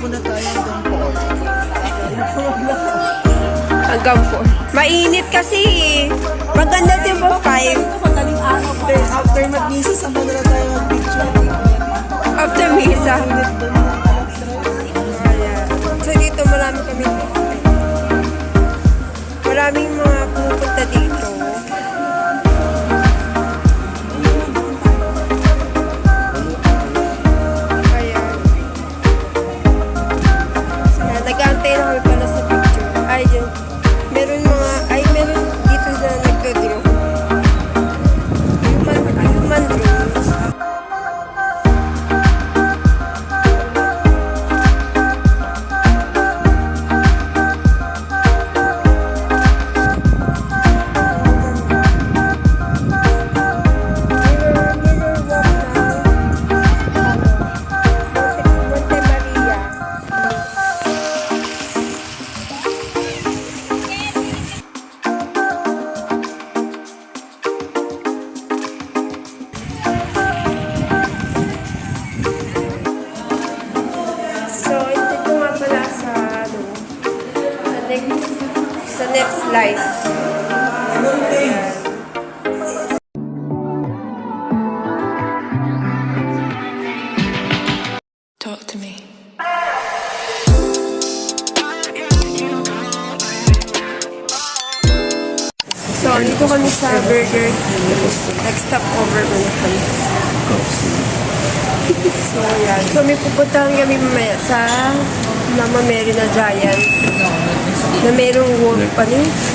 muna tayo Hanggang 4. Mainit kasi eh. Maganda din po 5. After mag-misa, saan ba na tayo mag-picture? After misa. So dito marami kami. Maraming mga pumupunta dito. Ayan. Nag-aantay na kami pala sa picture. Ay, yun. Meron dito na nagdo-draw. Human drawings. Sa next slide. Talk to me. So, dito kami sa Burger King. Next stop over muna kami. So, yan. So, may pupuntahan kami mamaya sa Mama Mary na Giant. Na merong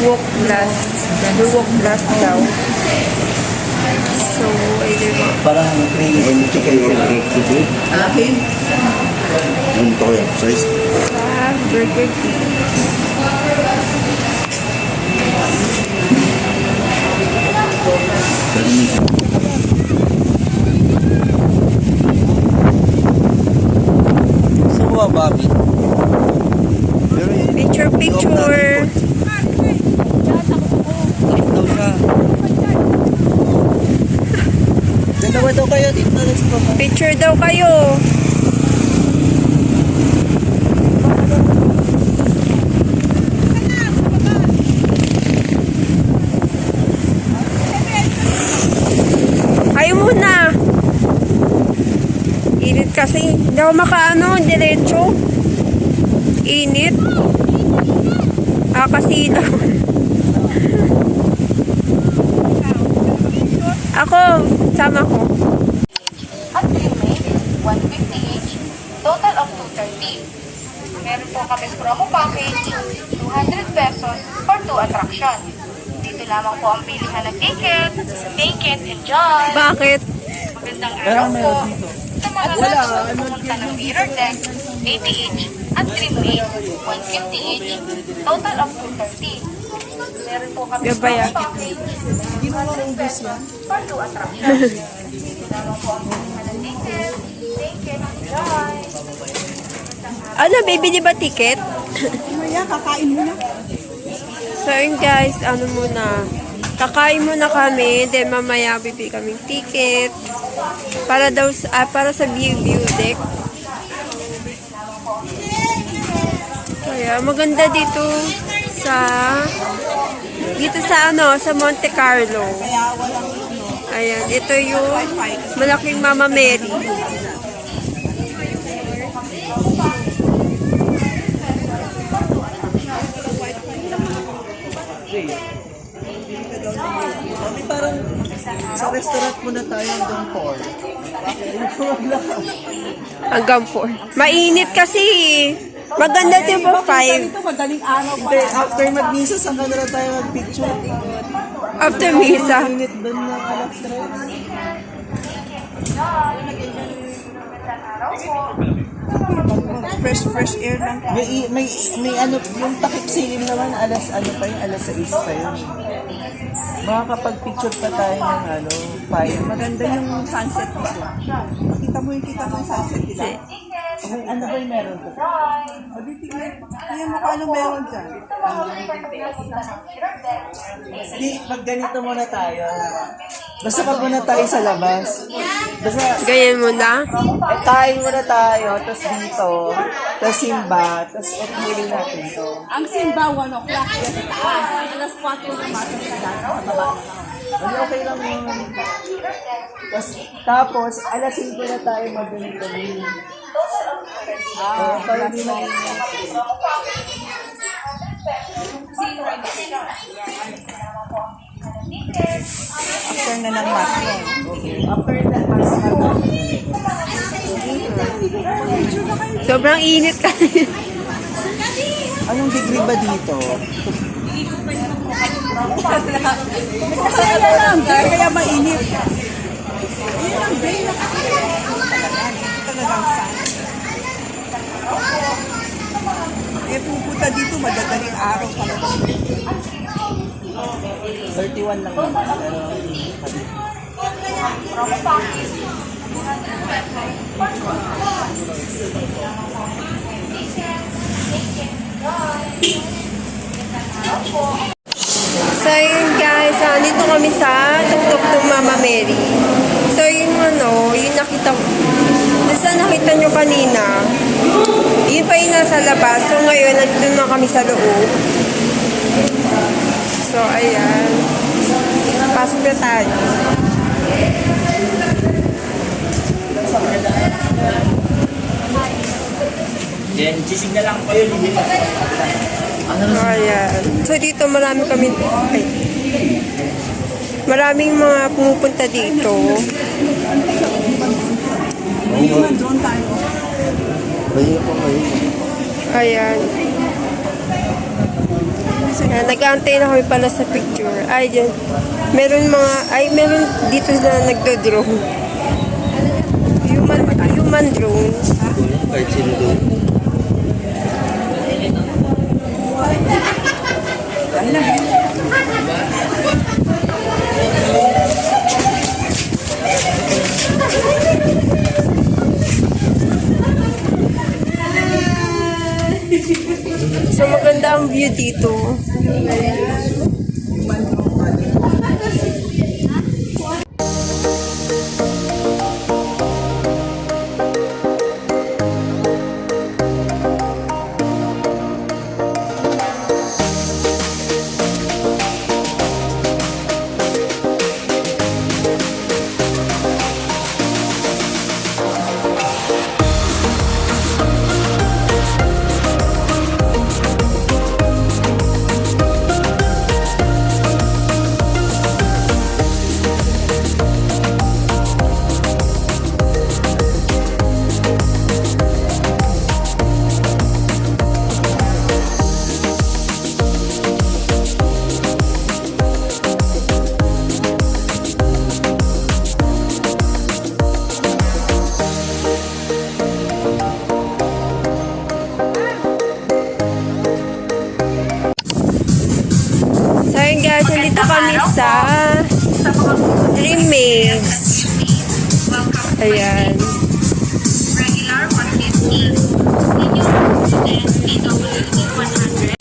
walk blast. Yung walk blast daw. So, ayun mo. Parang cream and chicken cake today. Akin? Ano to kaya? Size? Sa Burger King. Sa mga babi. Picture. Takot daw siya. Dalawa daw kayo dito na sa baba. Picture daw kayo. Kayo muna. Init kasi. Hindi ako makaano, diretso. Init. Kasi lang. Ako, sama ko. At remain 150 each, total of 230. Meron po kami promo package, 200 pesos for 2 attractions. Dito lamang po ang bilihan ng ticket. Take it, enjoy! Bakit? Magandang araw po. Sa mga nasa pumunta ng mirror deck, 80 each, at remain 150 each, total of 230. Meron po kami Gabaya. promo package, 200 pesos for 2 attractions. Dito lamang po ang bilihan ng ticket. Take it, enjoy! Ano, bibili ba ticket? Maya, kakain mo na. So yun guys, ano muna. Kakain muna kami, then mamaya bibili kaming ticket. Para daw para sa view deck. Kaya maganda dito sa sa Monte Carlo. Ayan, ito yung malaking Mama Mary. Mami, parang sa restaurant muna tayo hanggang 4. Hanggang 4. Mainit kasi eh. Maganda din po 5. Madaling araw pa. After mag-misa, saan na tayo mag-picture? After misa. Init doon na kalapstress. Fresh air lang. May ano, yung takip silim naman, alas 6 pa yun. Makakapag-picture pa tayo ng fire. Maganda yung sunset dito. Kita mo yung sunset nila. Ano ba yung meron doon? Kaya mo kung ano meron dyan. Pag ganito muna tayo. Basta pag muna tayo sa labas. Basta, Ganyan mo na. kain muna tayo, tapos dito, tapos simba, tapos healing natin to. Ang simba, 1 o'clock yan sa taas. Alas 4 pumasok ka lang sa baba. Ano, okay lang yun. Tapos, alas 5 na tayo mag-gani. Para di mag-ingay. After na ng mask mo. After that mask mo. Sobrang init ka. Anong degree ba dito? Kasi lang, kaya mainit. Yun ang day na talagang sun. Eh, pupunta dito, madadaling araw talaga. 31 lang naman. Pero, So yun guys, dito kami sa tuktok ng Mama Mary. So yung yung nakita ko, nasa nakita nyo kanina, yun pa yung nasa labas. So ngayon, nandito na kami sa loob. So ayan, pasok na tayo. Yan, sisig na lang po yun. So ayan. So dito marami kami, maraming mga pumupunta dito. Doon tayo. Ayan. Ayan, nag-aantay na kami pala sa picture. Ay, dyan. Meron dito na nagdo-drone. Human drone. Kahit sino doon. So maganda ang view dito. So yun guys, nandito kami sa Dream Maze. Ayan. Regular 150, medium and PWD 100.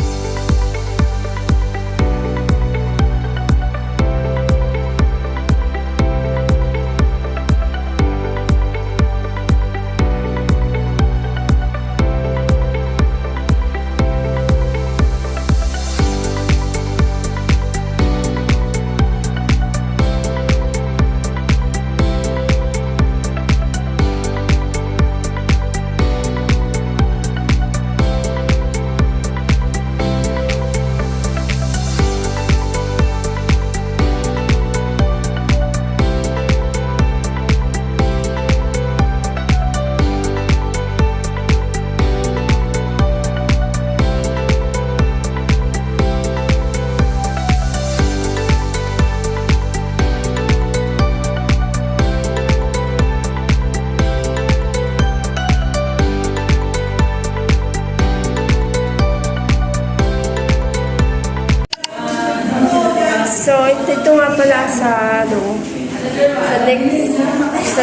So, ito nga pala sa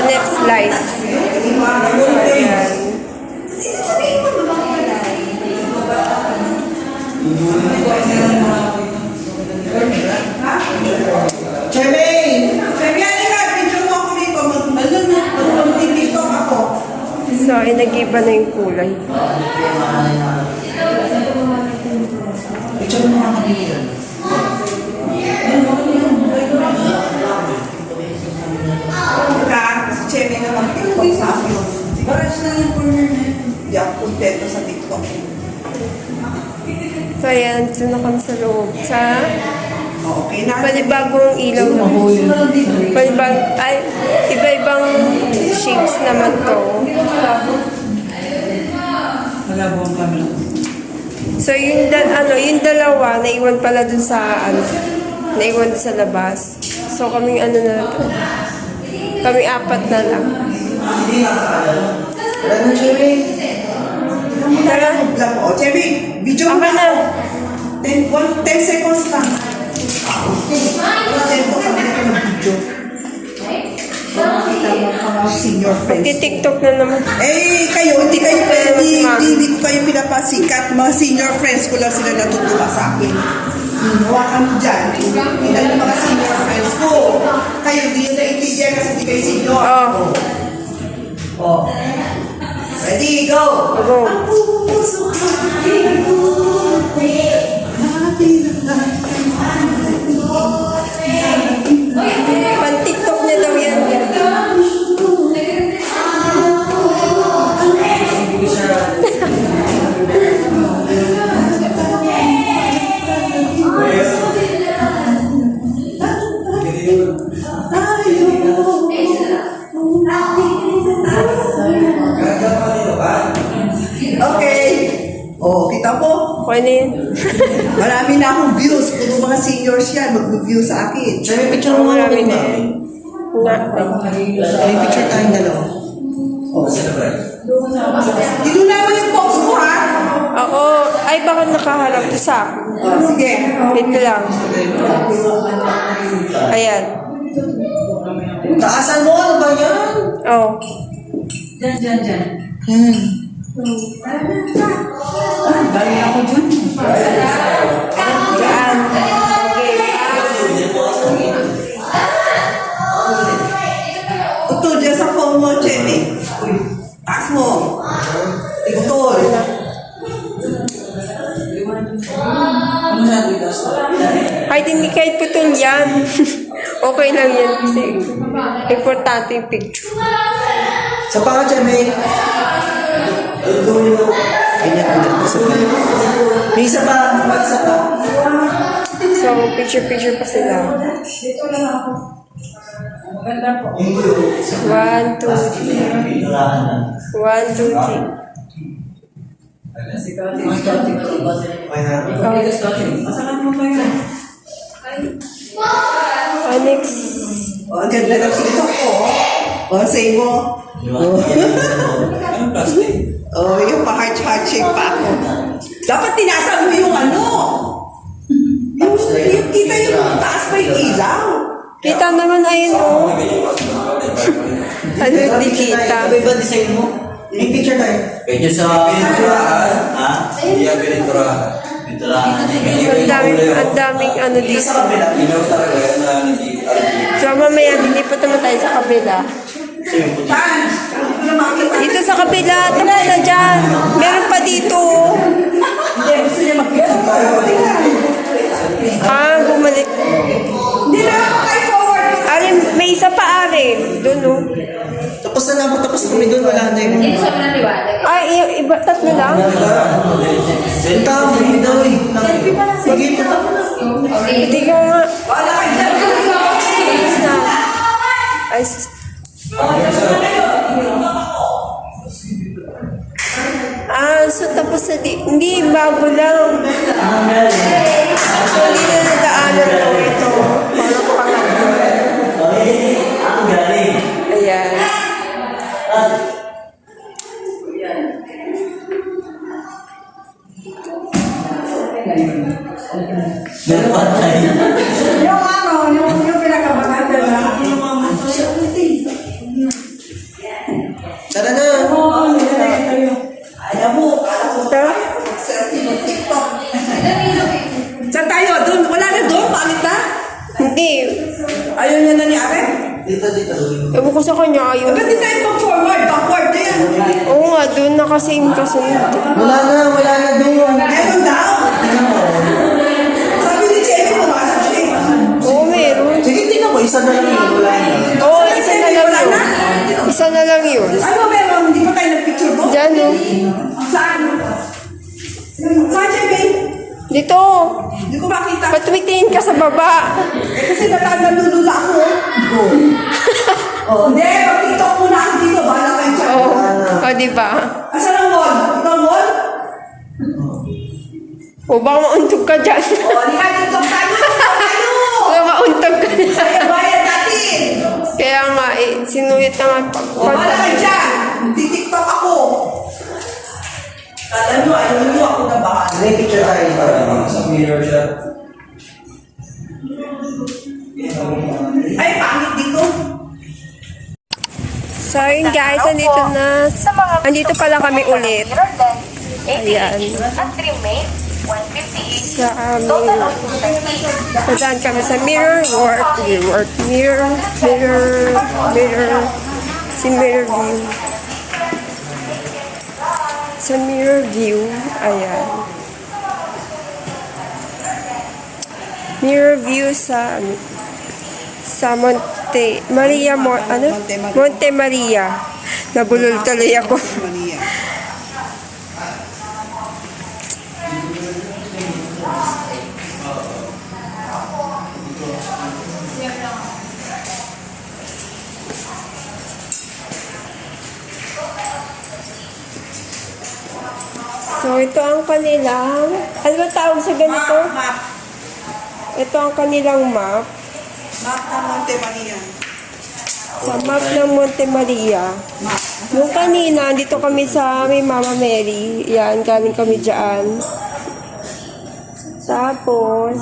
next slide. Ayan. Jermaine! iba na yung kulay. Picture mo mga kanina. Si Cheme na mag-tiktok sa akin. Baras na yung corner na yun. Hindi ako kontento sa TikTok. So ayan, dito na kami sa loob. Sa Okay na. panibagong ilaw na. Ay, iba-ibang shapes naman to. Malabong kami. So yung, yung dalawa, naiwan pala dun sa, naiwan sa labas. So kaming na to. Kami apat na lang. Wala na, Cheme. Tara, Vlog mo. Cheme, video mo ako na. 10 seconds lang. 10 seconds lang ng video. Kita mo mga senior friends. Magti-tiktok na naman. Eh, kayo, hindi kayo pwede, hindi ko kayo pinapasikat. Mga senior friends ko lang sila natutuwa sa akin. Hawakan mo dyan. Hindi yung mga senior friends ko. Kayo, hindi yun naintindihan kasi hindi kayo senior. Oh, Oh. Ready, go! go. Pan-tiktok niya daw yan. Okay. Oh, kita mo? Okay na yun. Marami na akong views. Puro mga seniors yan, mag-view sa akin. May picture mo nga Marami na ba? yun. Nga. May picture tayong dalawa. Oh, celebrate. Tinuna mo yung post ko, ha? Ako, ay baka nakaharap to sa akin. Oh, sige. Wait ko lang. Ayan. Taasan mo, ano ba yan? Oh. Galing ako dyan. Diyan. Utol dyan sa phone mo, Cheme. Taas mo. Utol. Kahit putol yan. Okay lang yan kasi importante yung picture. Sa panga, Cheme. Ganyan. May isa pa. May isa pa. So, picture pa sila. 1, 2, 3. 1, 2, 3. Oh, next. Oh, ang ganda ng TikTok ko. Oh, say mo. Anong plastic? Oh, yung pa-heart shape pa ako. Dapat tinasa mo yung ano. Yung kita yung taas pa yung ilaw. Kita naman ayun oh. Ano di kita? Iba design mo? May picture tayo. Pwede sa pinturahan. Ha? Hindi ang pinturahan. Pinturahan. Ang daming ano dito. Ilaw talaga yan na nag-RGB. So mamaya dilipat naman tayo sa kabila. Saan? Hindi ko na makita. Dito sa kabila, tapos na dyan. Meron pa dito. Hindi, gusto niya makita. Ah, bumalik. Hindi na ako kayo forward. Ari, may isa pa ari. Doon oh. Tapos na naman, tapos kami doon, wala na yun. Ay, iba, tatlo lang. Yung tao, hindi daw eh. Sige, punta mo na. Hindi ka nga. Wala kayo dyan. Tapos na. Ay, so tapos na hindi, bago lang. So hindi na nadaanan ko ito. Parang pangatlo. Ayan. Yung ano, yung pinakabaganda na. Tara na. Ayaw mo, kala ko selfie mo TikTok. Saan tayo? Doon? Wala na doon? Palit na? Hindi. Ayaw niya na ni Are? Dito. Ewan ko sa kanya, ayaw. Ba't di tayo pag Forward, backward na yan. Oo nga, doon naka-same kasunod. Wala na doon. Meron daw. Sabi ni Jenny, pumasok siya eh. Oo, meron. Sige, tingnan mo, isa na lang yun. Wala na. Oo, isa na lang yun. Isa na lang yun. Ano meron? Hindi pa tayo nag-picture doon? Diyan, no? Saan? Saan siya, babe? Dito. Hindi ko makita. Ba't tumitingin ka sa baba? Eh kasi nalulula ako. Oh. Hindi, mag-tiktok muna ako dito. Bahala kayo dyan. Oo. O, diba? Asan ang wall? Ito ang wall? O, baka mauntog ka dyan. Oh, halika tiktok tayo. Tayo! Baka mauntog ka dyan. Kaya bayad natin. Kaya nga, sinuyot na nga Oh, bahala kayo dyan. Titiktok ako. Kala nyo, ayaw nyo ako na bahala. May picture tayo para sa mirror siya. Ay, pangit dito. So, yun guys, andito pala kami ulit. Mirror lens, 80 Ayan. at trim mate, 150 Sa amin. Total of 230. Nadaan kami sa mirror work, mirror, si mirror view. Sa mirror view, ayan. Mirror view sa Monte Maria, Monte Maria. Nabulol tuloy ako. Mania. So, ito ang kanilang, ano ba tawag sa ganito? Map. Ito ang kanilang map. Map ng Monte Mania. Sa map ng Monte Maria. Nung kanina, dito kami sa may Mama Mary. Yan, galing kami dyan. Tapos,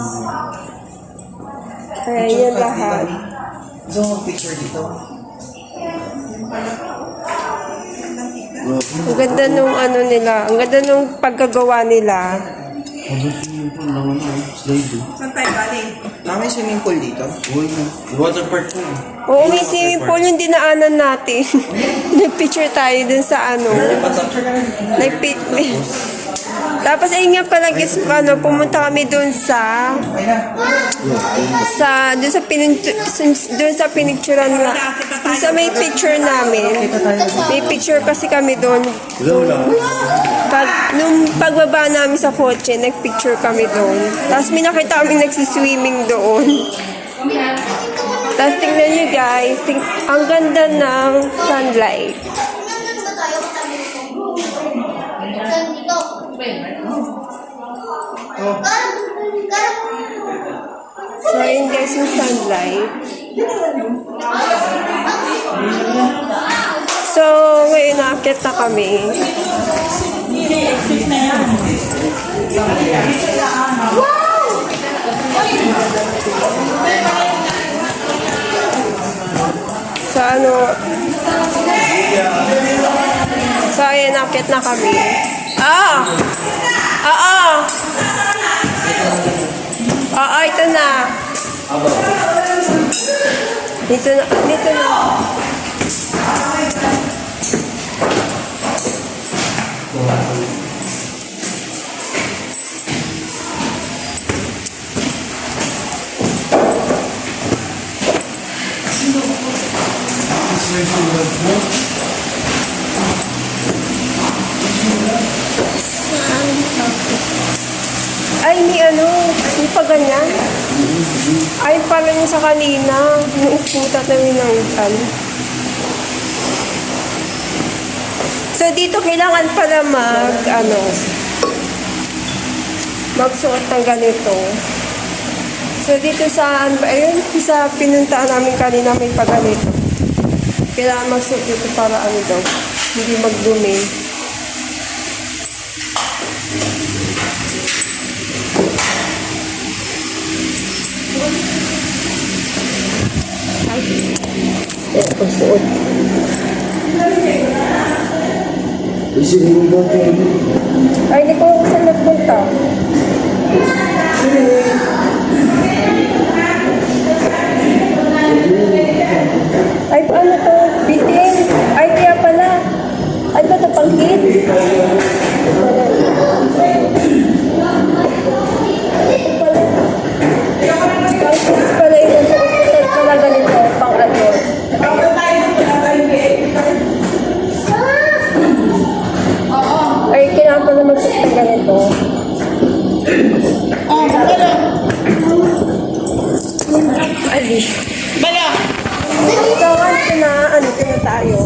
ayan yung lahat. Gusto mo picture dito? Ang ganda nung ano nila, ang ganda nung pagkagawa nila. Saan tayo galing? May swimming pool dito? Water park po. Oo, may swimming pool yung dinaanan natin. Nag-picture tayo dun sa ano. Tapos ayun nga pala guys, pumunta kami dun sa pinicturean na, dun sa may picture namin. May picture kasi kami dun. Nung pagbaba namin sa kotse, nagpicture kami doon. Tapos may nakita kami nagsiswimming doon. Tapos tingnan nyo guys, ang ganda ng sunlight. So ayun guys yung sunlight. So ngayon nakakit na kami. So ayun nakakit na kami. Ito na. Dito na. Ay, may pa ganyan. Ay, pala yung sa kanina. Nung putat namin ng So, dito kailangan pala magsuot ng ganito. So, dito sa pinuntaan namin kanina may pa ganito. Kailangan magsuot dito para hindi magdumi. Pagsuot. Ay, hindi ko kung saan nagpunta. Ay, ano to? Bitin? Ay, kaya pala ba ito pang kids? Pala yun, ito pala ganito, pang adult. Ay, kailangan pala magsuot ng ganito. Alis. Bala! So, ito na, ano na tayo?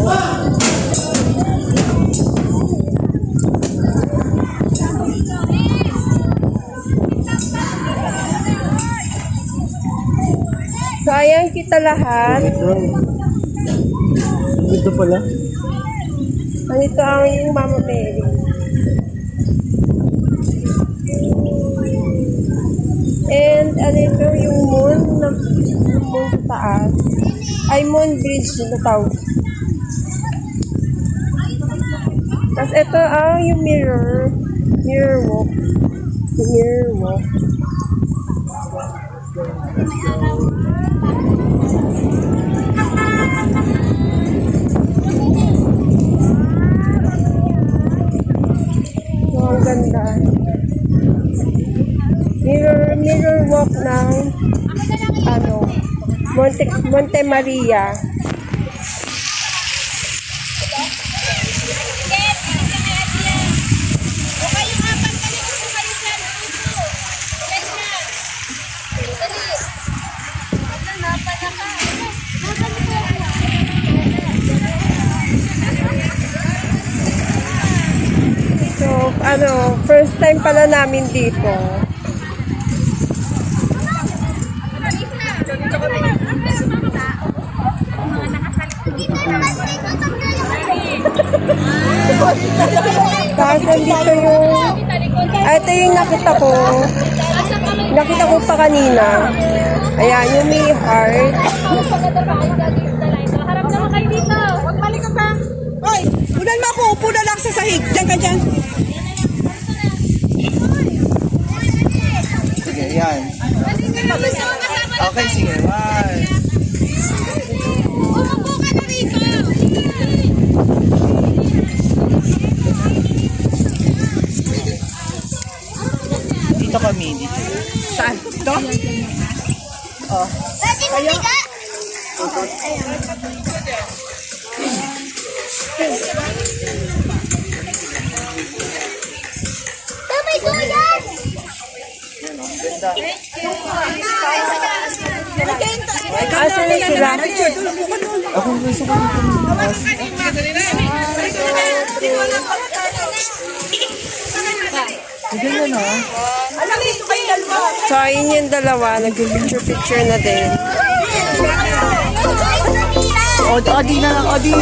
So, ayan kita lahat. Ito pala. Ganito ang yung Mama Mary. And ano ito yung moon sa taas. Ay, moon bridge na tawag. Tapos ito ang yung mirror walk. Yung mirror walk. So, ang ganda. Mirror walk ng Monte Maria. So, first time pala namin dito. Tapos dito yung ito yung nakita ko pa kanina. Ayan, yung may heart. Harap naman kayo dito. Huwag balik ka pa. Hoy! Unan mo ako! Upo na lang sa sahig. Diyan ka dyan. Sige, yan. Okay, sige. Bye. Umupo ka na rito. Dito kami. Dito. Saan? Ito? Pwede mabiga? Tamay ko yan! Asan na sila? Ako gusto ko dito. Sige yan ah. So, ayun yung dalawa. Nag-picture na din. Odi na lang, Odi.